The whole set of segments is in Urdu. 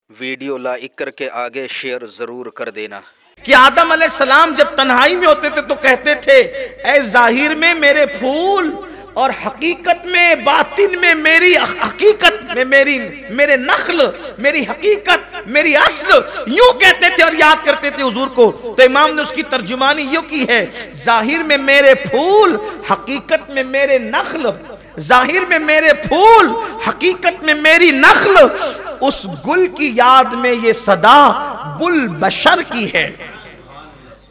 ویڈیو لائک کر کے آگے شیئر ضرور کر دینا کہ آدم علیہ السلام جب تنہائی میں ہوتے تھے تو کہتے تھے اے ظاہر میں میرے پھول اور حقیقت میں باطن میں میری حقیقت میں میرے نخل میری حقیقت میری اصل، یوں کہتے تھے اور یاد کرتے تھے حضور کو۔ تو امام نے اس کی ترجمانی یوں کی ہے، ظاہر میں میرے پھول حقیقت میں میرے نخل، ظاہر میں میرے پھول حقیقت میں میری نخل، اس گل کی یاد میں یہ صدا بل بشر کی ہے۔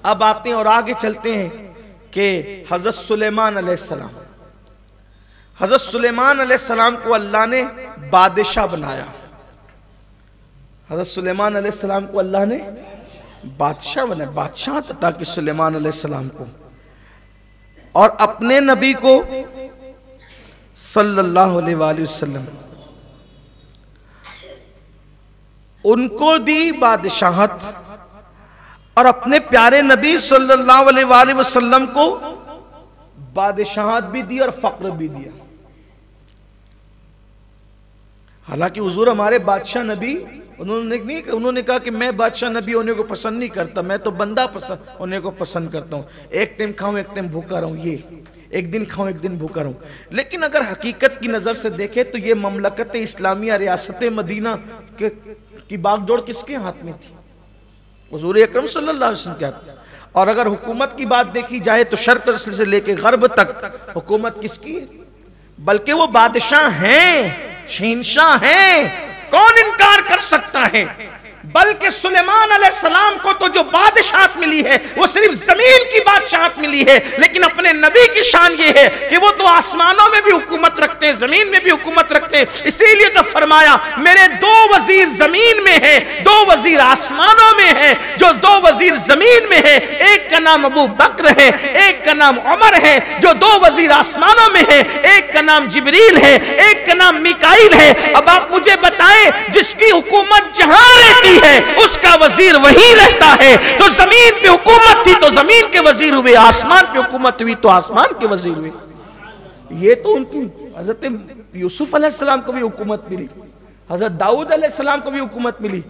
اب آتے ہیں اور آگے چلتے ہیں کہ حضرت سلیمان علیہ السلام، حضرت سلیمان علیہ السلام کو اللہ نے بادشاہ بنایا۔ حضرت سلیمان علیہ السلام کو اللہ نے بادشاہ بنایا، بادشاہ عطا کی سلیمان علیہ السلام کو، اور اپنے نبی کو صلی اللہ علیہ وآلہ وسلم ان کو دی بادشاہت، اور اپنے پیارے نبی صلی اللہ علیہ وآلہ وسلم کو بادشاہت بھی دی اور فقر بھی دیا۔ حالانکہ حضور ہمارے بادشاہ نبی، انہوں نے کہا کہ میں بادشاہ نبی ہونے کو پسند نہیں کرتا، میں تو بندہ ہونے کو پسند کرتا ہوں، ایک ٹائم کھاؤں ایک ٹائم بھوکا رہوں، یہ ایک دن کھاؤں ایک دن بھوکا رہوں۔ لیکن اگر حقیقت کی نظر سے دیکھیں تو یہ مملکت اسلامیہ ریاست مدینہ کی باغ ڈور کس کے ہاتھ میں تھی؟ حضور اکرم صلی اللہ علیہ وسلم کے ہاتھ میں۔ اور اگر حکومت کی بات دیکھی جائے تو شرق سے لے کے غرب تک حکومت کس کی ہے؟ بلکہ وہ بادشاہ ہیں، شہنشاہ ہیں، کون انکار کر سکتا ہے؟ بلکہ سلیمان علیہ السلام کو تو جو بادشاہت ملی ہے وہ صرف زمین کی بادشاہت ملی ہے، لیکن اپنے نبی کی شان یہ ہے کہ وہ تو آسمانوں میں بھی حکومت رکھتے ہیں، زمین میں بھی حکومت رکھتے ہیں۔ اسی لیے تو فرمایا میرے دو وزیر زمین میں ہیں، دو وزیر آسمانوں میں ہیں، جو دو وزیر زمین میں ہیں ایک کا نام ابو بکر ہے، ایک کا نام عمر ہے، جو دو وزیر آسمانوں میں ہیں ایک کا نام جبریل ہے، ایک کا نام میکائیل ہے۔ اب آپ مجھے بتائیں جس کی حکومت جہاں رہتی ہے اس کا وزیر وہی رہتا ہے، تو زمین پہ حکومت تھی تو زمین کے وزیر ہوئے، آسمان پہ حکومت ہوئی تو آسمان کے وزیر ہوئے۔ یہ تو ان کی حضرت یوسف علیہ السلام کو بھی حکومت ملی، حضرت داؤد علیہ السلام کو بھی حکومت ملی،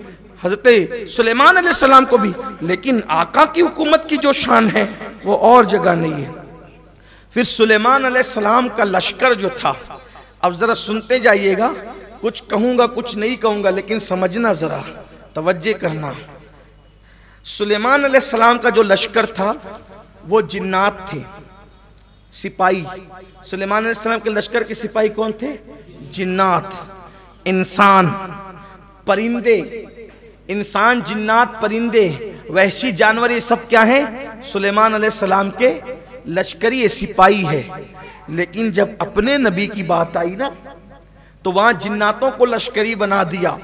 حضرت سلیمان علیہ السلام کو بھی، لیکن آقا کی حکومت کی جو شان ہے وہ اور جگہ نہیں ہے۔ پھر سلیمان علیہ السلام کا لشکر جو تھا، اب ذرا سنتے جائیے گا، کچھ کہوں گا کچھ نہیں کہوں گا لیکن سمجھنا ذرا، توجہ کرنا۔ سلیمان علیہ السلام کا جو لشکر تھا وہ جنات تھے، سپاہی۔ سلیمان علیہ السلام کے لشکر کے سپاہی کون تھے؟ جنات، انسان، پرندے، انسان، جنات، پرندے، وحشی جانور، یہ سب کیا ہیں؟ سلیمان علیہ السلام کے لشکری سپاہی ہے۔ لیکن جب اپنے نبی کی بات آئی نا تو وہاں جناتوں کو لشکری بنا دیا،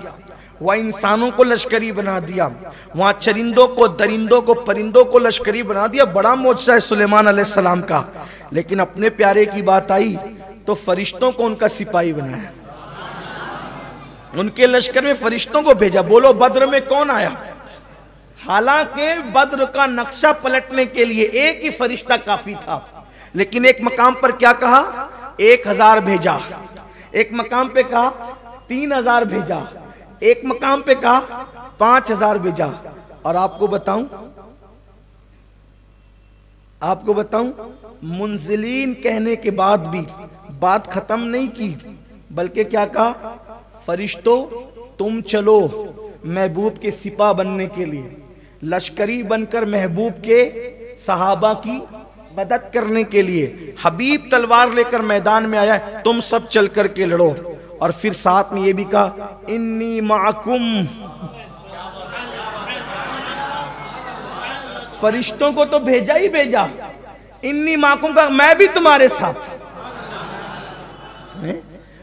وہاں انسانوں کو لشکری بنا دیا، وہاں چرندوں کو، درندوں کو، پرندوں کو لشکری بنا دیا۔ بڑا معجزہ ہے سلیمان علیہ السلام کا۔ لیکن اپنے پیارے کی بات آئی تو فرشتوں کو ان کا سپاہی بنایا، ان کے لشکر میں فرشتوں کو بھیجا۔ بولو بدر میں کون آیا؟ حالانکہ بدر کا نقشہ پلٹنے کے لیے ایک ہی فرشتہ کافی تھا، لیکن ایک مقام پر کیا کہا؟ 1000 بھیجا، ایک مقام پہ کہا 3000 بھیجا، ایک مقام پہ کہا 5000 بھیجا۔ اور آپ کو بتاؤں منزلین کہنے کے بعد بھی بات ختم نہیں کی، بلکہ کیا کہا؟ فرشتوں تم چلو محبوب کے سپاہ بننے کے لیے، لشکری بن کر محبوب کے صحابہ کی مدد کرنے کے لیے۔ حبیب تلوار لے کر میدان میں آیا ہے، تم سب چل کر کے لڑو۔ اور پھر ساتھ میں یہ بھی کہا انی معکم، فرشتوں کو تو بھیجا ہی بھیجا، انی معکم کا میں بھی تمہارے ساتھ،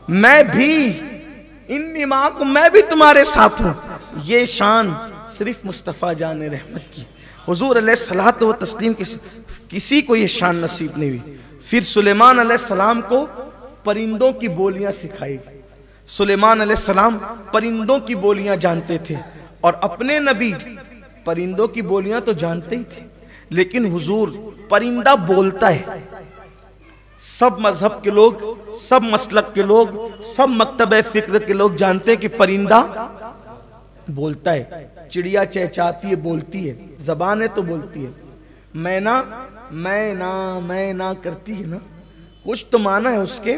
میں بھی انی معکم، میں بھی تمہارے ساتھ ہوں۔ یہ شان صرف مصطفیٰ جان رحمت کی، حضور علیہ الصلوۃ والتسلیم کسی کو یہ شان نصیب نہیں ہوئی۔ پھر سلیمان علیہ السلام کو پرندوں کی بولیاں سکھائی۔ سلیمان علیہ السلام پرندوں کی بولیاں جانتے تھے، اور اپنے نبی پرندوں کی بولیاں تو جانتے ہی تھے، لیکن حضور پرندہ بولتا ہے۔ سب مذہب کے لوگ، سب مسلک کے لوگ، سب مکتب فکر کے لوگ جانتے ہیں کہ پرندہ بولتا ہے، چڑیا چہچاتی ہے بولتی ہے، زبان ہے تو بولتی ہے، میں نہ کرتی ہے نا، کچھ تو معنی ہے اس کے